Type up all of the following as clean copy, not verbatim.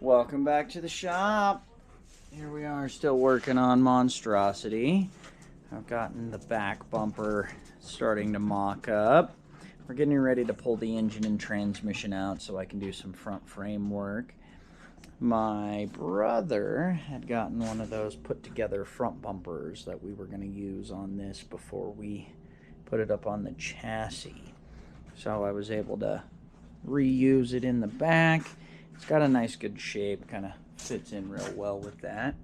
Welcome back to the shop. Here we are, still working on Monstrosity. I've gotten the back bumper starting to mock up. We're getting ready to pull the engine and transmission out so I can do some front frame work. My brother had gotten one of those put together front bumpers that we were going to use on this before we put it up on the chassis. So I was able to reuse it in the back. It's got a nice good shape, kind of fits in real well with that.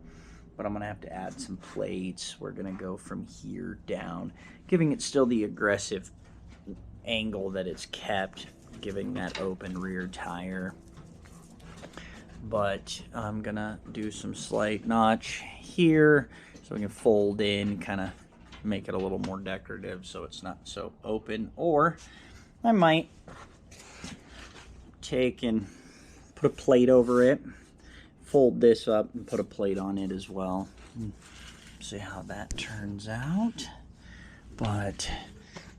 But I'm going to have to add some plates. We're going to go from here down, giving it still the aggressive angle that it's kept, giving that open rear tire. But I'm going to do some slight notch here so we can fold in, kind of make it a little more decorative so it's not so open. Or I might take and put a plate over it, fold this up and put a plate on it as well. See how that turns out. But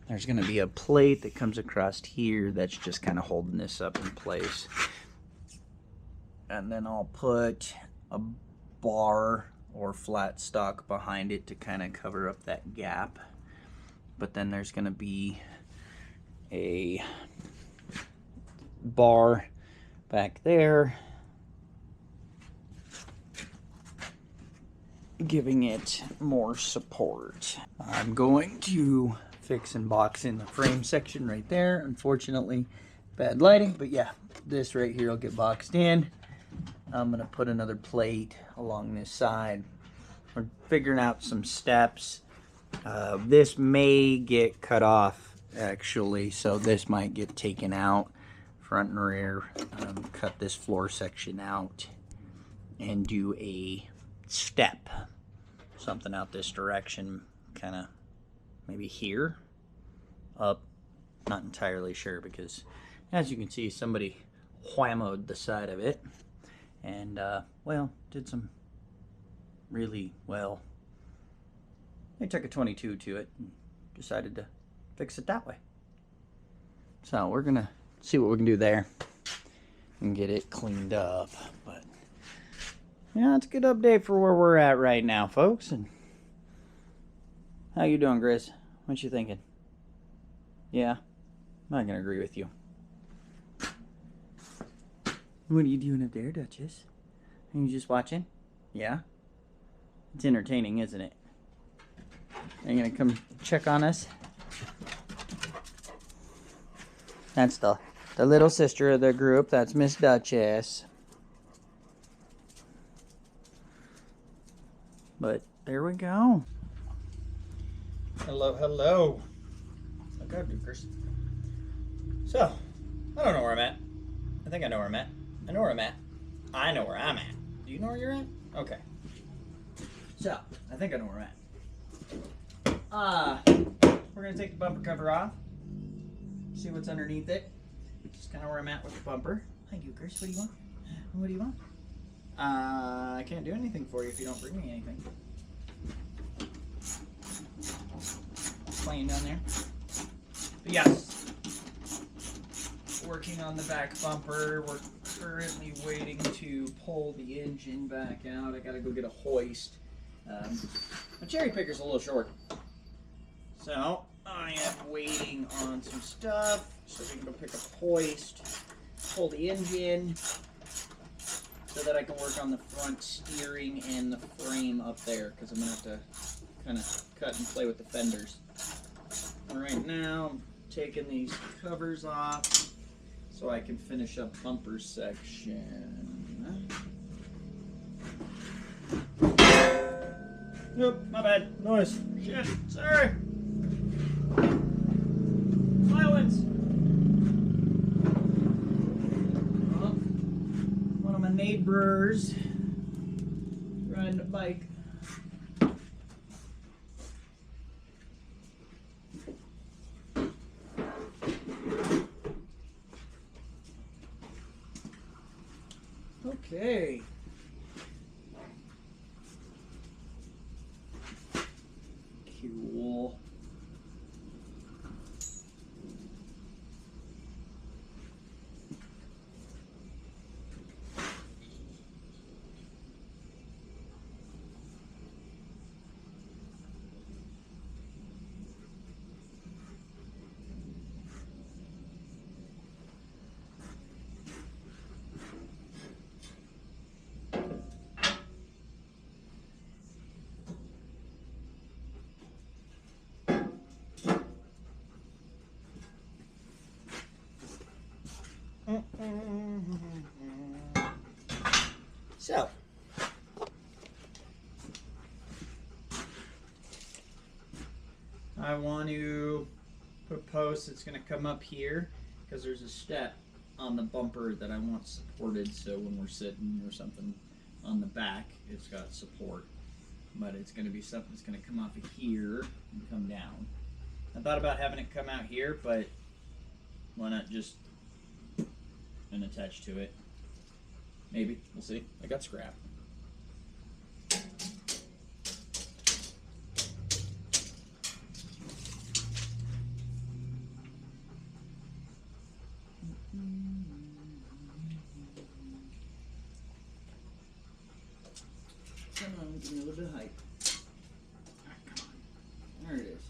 there's going to be a plate that comes across here that's just kind of holding this up in place. And then I'll put a bar or flat stock behind it to kind of cover up that gap. But then there's going to be a bar back there, giving it more support. I'm going to fix and box in the frame section right there. Unfortunately, bad lighting, but yeah, this right here will get boxed in. I'm gonna put another plate along this side. We're figuring out some steps. This may get cut off actually, so this might get taken out, front and rear. Cut this floor section out and do a step, something out this direction, kind of maybe here, up, not entirely sure, because as you can see, somebody whammoed the side of it and well, did some really well. They took a 22 to it and decided to fix it that way. So we're gonna see what we can do there and get it cleaned up. But yeah, it's a good update for where we're at right now, folks. And how you doing, Grizz? What you thinking? Yeah, I'm not gonna agree with you. What are you doing up there, Duchess? Are you just watching? Yeah? It's entertaining, isn't it? Are you gonna come check on us? That's the little sister of the group. That's Miss Duchess. But there we go. Hello, hello. Look out, Dukers. So, I don't know where I'm at. I think I know where I'm at. I know where I'm at. I know where I'm at. Do you know where you're at? Okay. So, I think I know where I'm at. We're going to take the bumper cover off. See what's underneath it. Which is kind of where I'm at with the bumper. Hi, Dukers. What do you want? What do you want? I can't do anything for you if you don't bring me anything. Playing down there. But yes. Working on the back bumper. We're currently waiting to pull the engine back out. I gotta go get a hoist. My cherry picker's a little short. So I am waiting on some stuff so we can go pick up a hoist, pull the engine, so that I can work on the front steering and the frame up there, because I'm going to have to kind of cut and play with the fenders. Right now, I'm taking these covers off so I can finish up bumper section. Nope, my bad. Noise. Shit, sorry. Silence. One of my neighbors riding a bike. Okay. Cool. So, I want to put a post that's going to come up here because there's a step on the bumper that I want supported, so when we're sitting or something on the back, it's got support. But it's going to be something that's going to come off of here and come down. I thought about having it come out here, but why not just and attach to it? Maybe. We'll see. I got scrap. Come on, give me a little bit of height. All right, come on. There it is.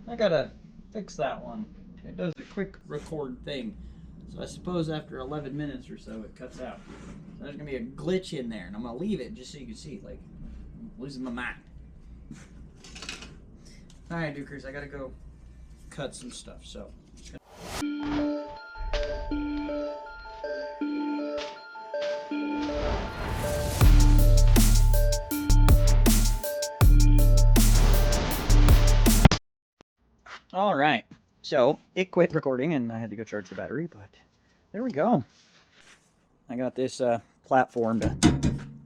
I gotta fix that one. It does a quick record thing. So I suppose after 11 minutes or so it cuts out. So there's gonna be a glitch in there, and I'm gonna leave it just so you can see, like, I'm losing my mind. Alright, Dukers, I gotta go cut some stuff, so. Alright, so it quit recording and I had to go charge the battery, but there we go. I got this platform to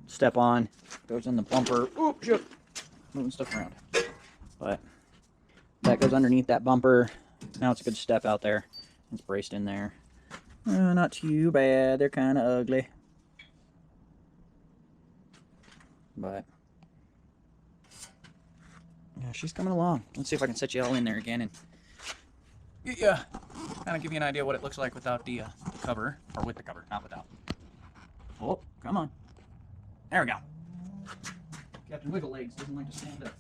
step on. Goes in the bumper. Oop, shit. Moving stuff around. But that goes underneath that bumper. Now it's a good step out there. It's braced in there. Not too bad. They're kind of ugly. But yeah, she's coming along. Let's see if I can set you all in there again and yeah, kind of give you an idea what it looks like without the cover, or with the cover, not without. Oh, come on. There we go. Captain Wiggle Legs doesn't like to stand up.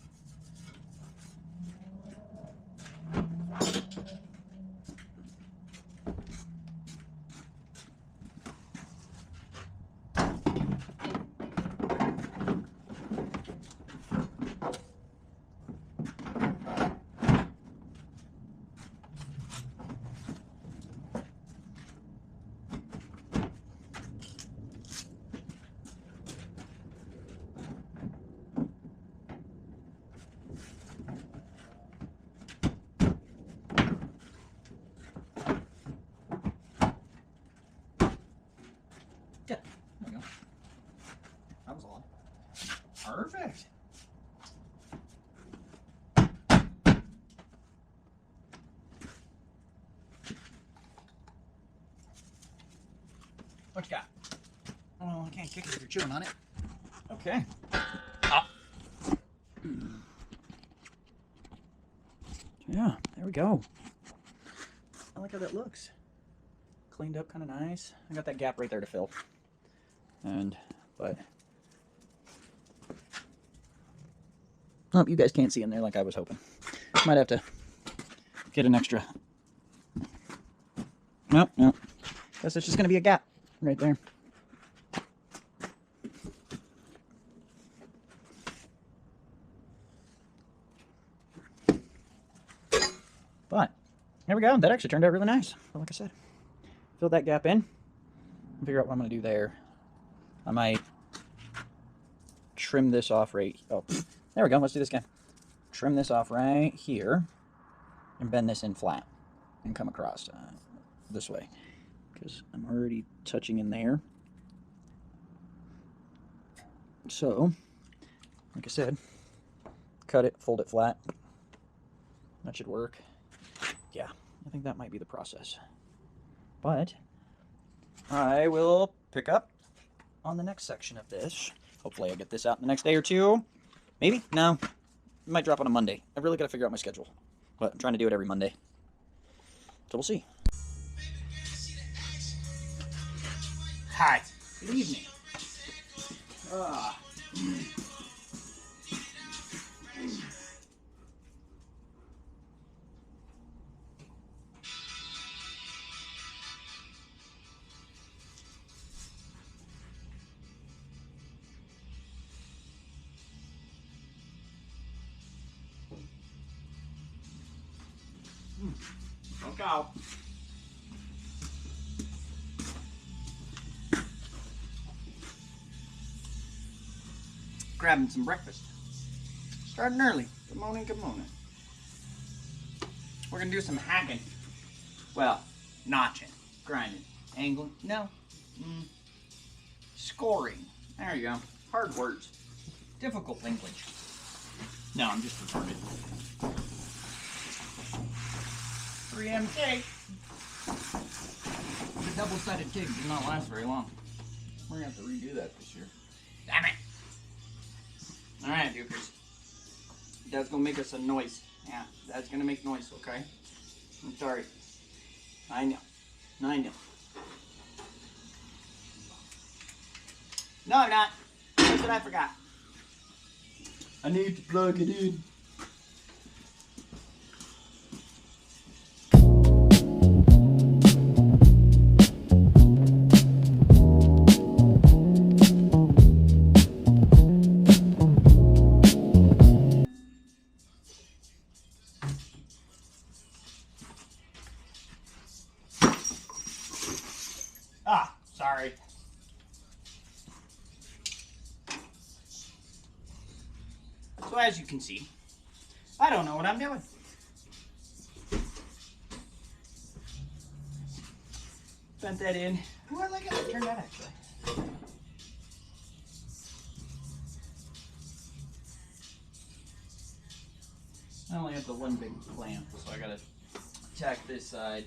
Yeah, there we go. That was all. Perfect. What you got? Oh, I can't kick it if you're chewing on it. Okay. Ah. Yeah, there we go. I like how that looks. Cleaned up, kind of nice. I got that gap right there to fill. But oh, you guys can't see in there like I was hoping. Might have to get an extra. Nope. Guess it's just gonna be a gap right there. But there we go. That actually turned out really nice. But like I said, fill that gap in. Figure out what I'm gonna do there. I might trim this off right. Oh, there we go. Let's do this again. Trim this off right here and bend this in flat and come across this way because I'm already touching in there. So, like I said, cut it, fold it flat. That should work. Yeah, I think that might be the process. But I will pick up on the next section of this. Hopefully I get this out in the next day or two. Maybe? No. It might drop on a Monday. I've really got to figure out my schedule. But I'm trying to do it every Monday. So we'll see. Hi. Good evening. Look out. Grabbing some breakfast. Starting early. Good morning, good morning. We're gonna do some hacking. Well, notching, grinding, angling, no. Scoring. There you go. Hard words. Difficult language. No, I'm just retarded. 3M cake. The double-sided cake did not last very long. We're gonna have to redo that this year. Damn it! Alright, Dukers. That's gonna make us a noise. Yeah, that's gonna make noise, okay? I'm sorry. I know. I know. No, I'm not. That's what I forgot. I need to plug it in. Ah, sorry. So as you can see, I don't know what I'm doing. Bent that in. Ooh, I like how it turned out actually. I only have the one big clamp, so I gotta tack this side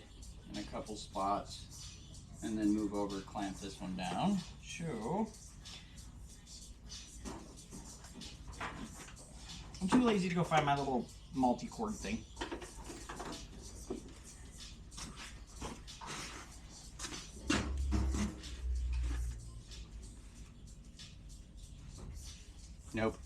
in a couple spots and then move over, clamp this one down. So I'm too lazy to go find my little multi-cord thing. Nope.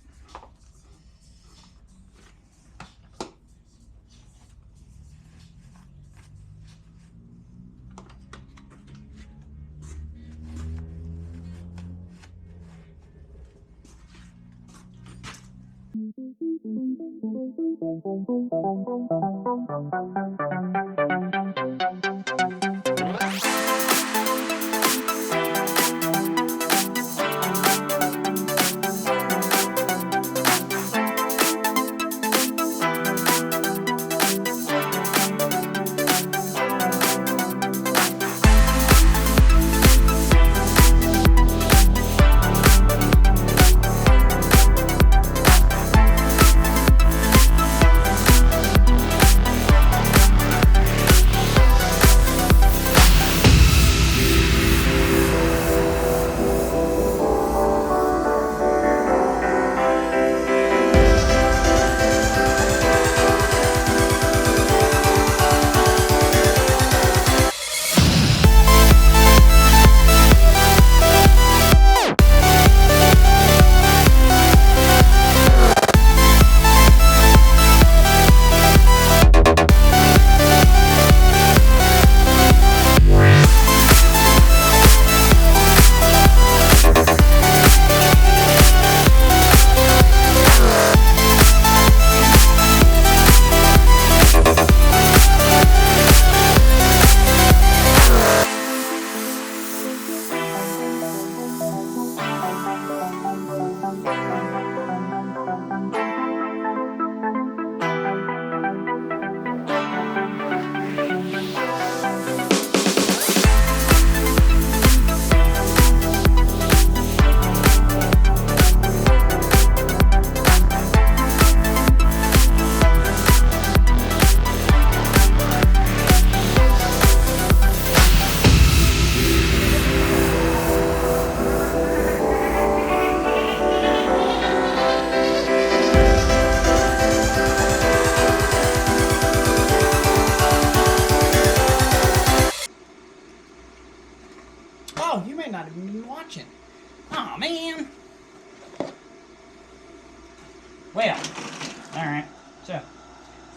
Alright, so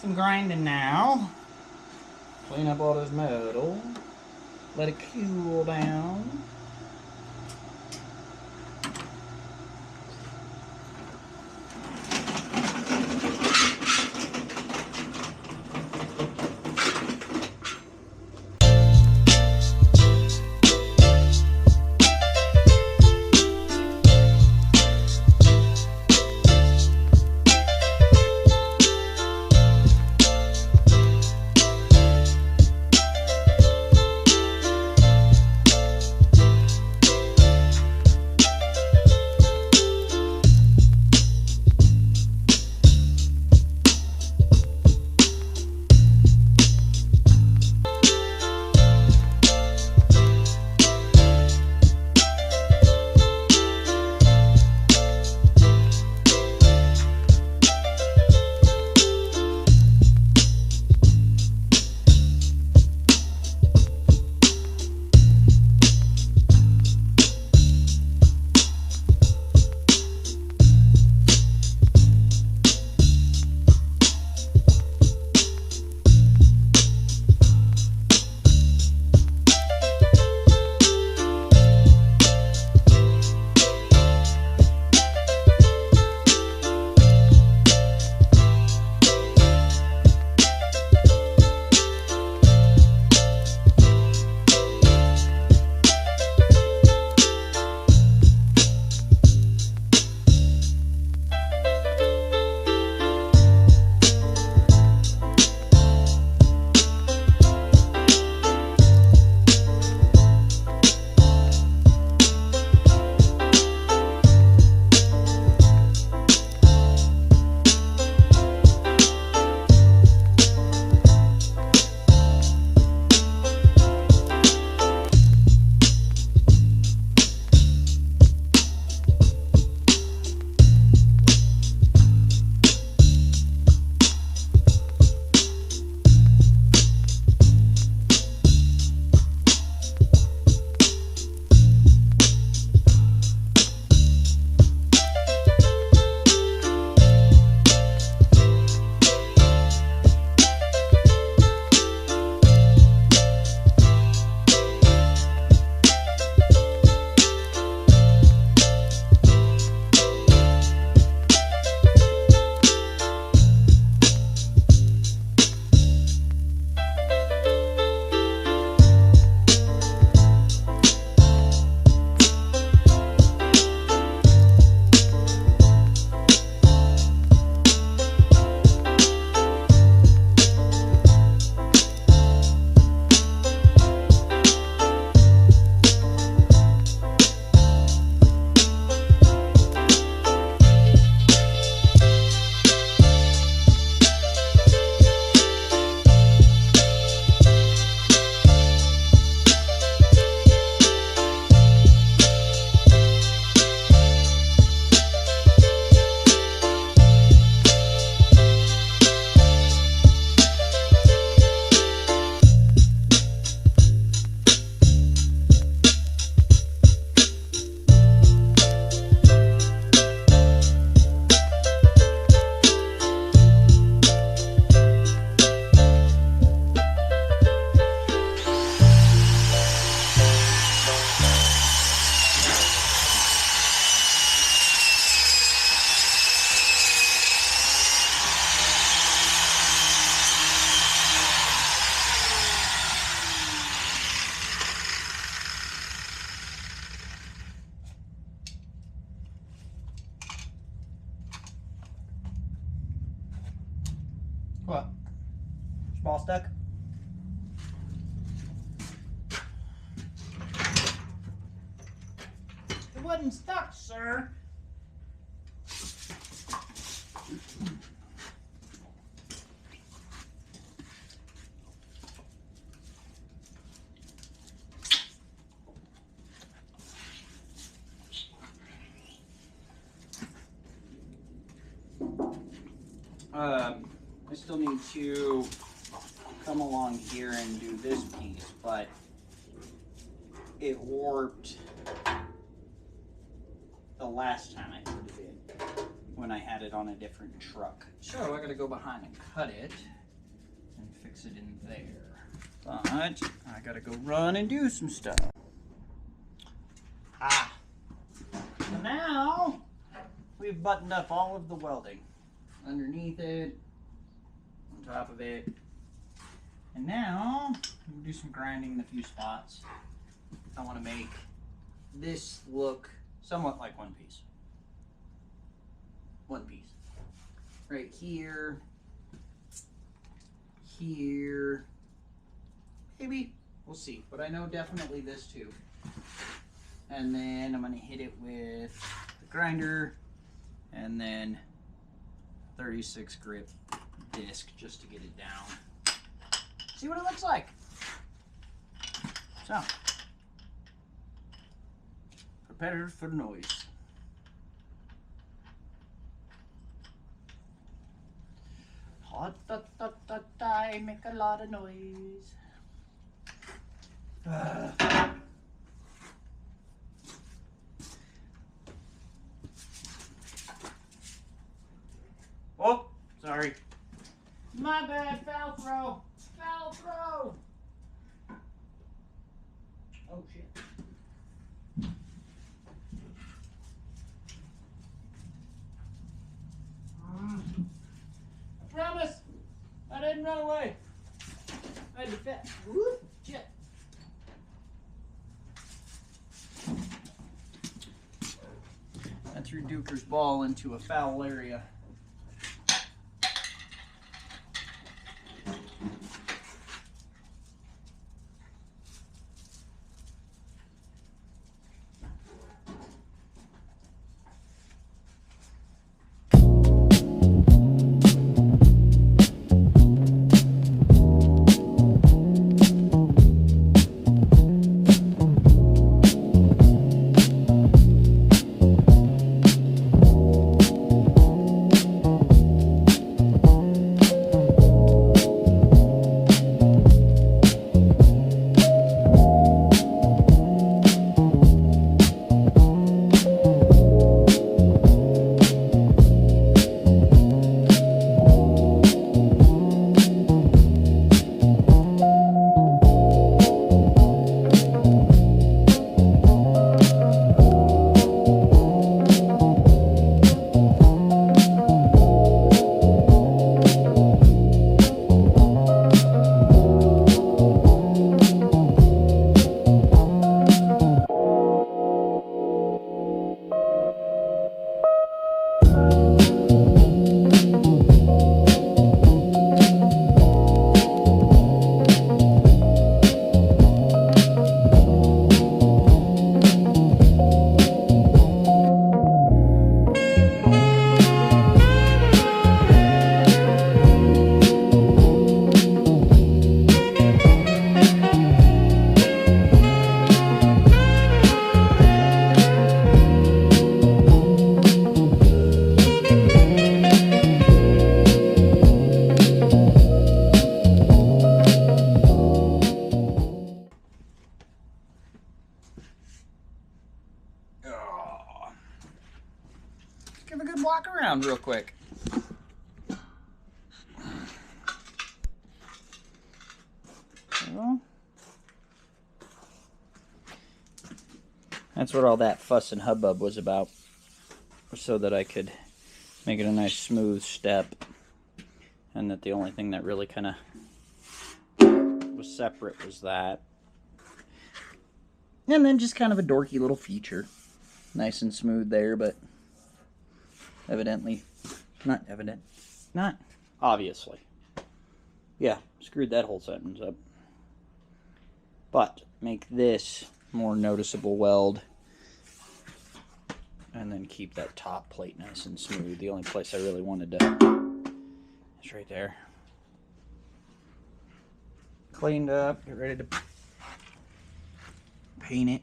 some grinding now. Clean up all this metal. Let it cool down. What? Is ball stuck? It wasn't stuck, sir. I still need to come along here and do this piece, but it warped the last time I put it in. when I had it on a different truck. So I gotta go behind and cut it and fix it in there. But I gotta go run and do some stuff. So now we've buttoned up all of the welding underneath it, on top of it, and now we'll do some grinding in a few spots. I want to make this look somewhat like one piece. One piece. Right here, here, maybe, we'll see, but I know definitely this too. And then I'm gonna hit it with the grinder and then 36 grit disc just to get it down. See what it looks like. So, prepare for noise. Hot da da da da, I make a lot of noise. Oh, sorry. My bad, foul throw. Foul throw. Oh shit. I promise, I didn't run away. I had to fit. Whoop, shit. I threw Duker's ball into a foul area. Give a good walk around real quick. Well, that's what all that fuss and hubbub was about, so that I could make it a nice smooth step, and that the only thing that really kind of was separate was that. And then just kind of a dorky little feature. Nice and smooth there, but not obviously. Yeah, screwed that whole sentence up. But make this more noticeable weld, and then keep that top plate nice and smooth. The only place I really wanted to is right there. Cleaned up, get ready to paint it.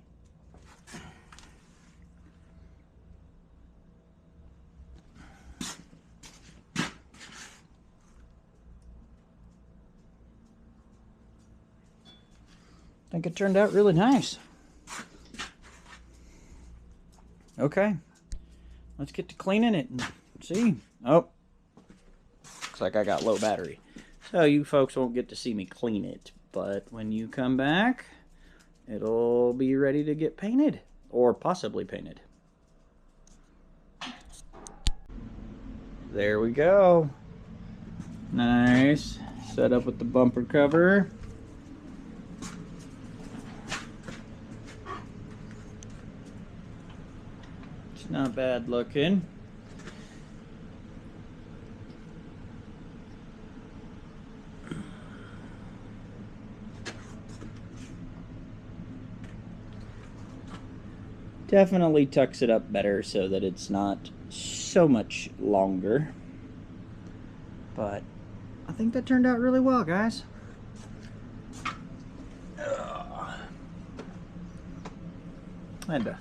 I think it turned out really nice. Okay, let's get to cleaning it and See? Oh. Looks like I got low battery. So you folks won't get to see me clean it. But when you come back, it'll be ready to get painted. Or possibly painted. There we go. Nice. Set up with the bumper cover. It's not bad looking. Definitely tucks it up better so that it's not so much longer. But I think that turned out really well, guys. I had to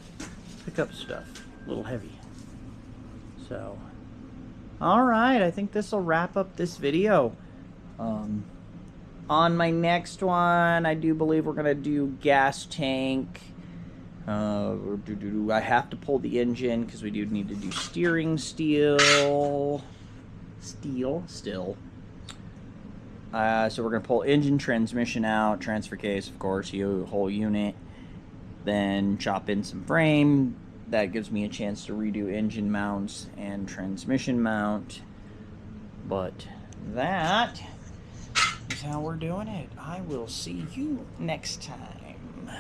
pick up stuff, a little heavy. So, alright, I think this will wrap up this video. On my next one, I do believe we're going to do gas tank. I have to pull the engine because we do need to do steering still. So we're going to pull engine, transmission out, transfer case, of course, whole unit. Then chop in some frame. That gives me a chance to redo engine mounts and transmission mount. But that is how we're doing it. I will see you next time.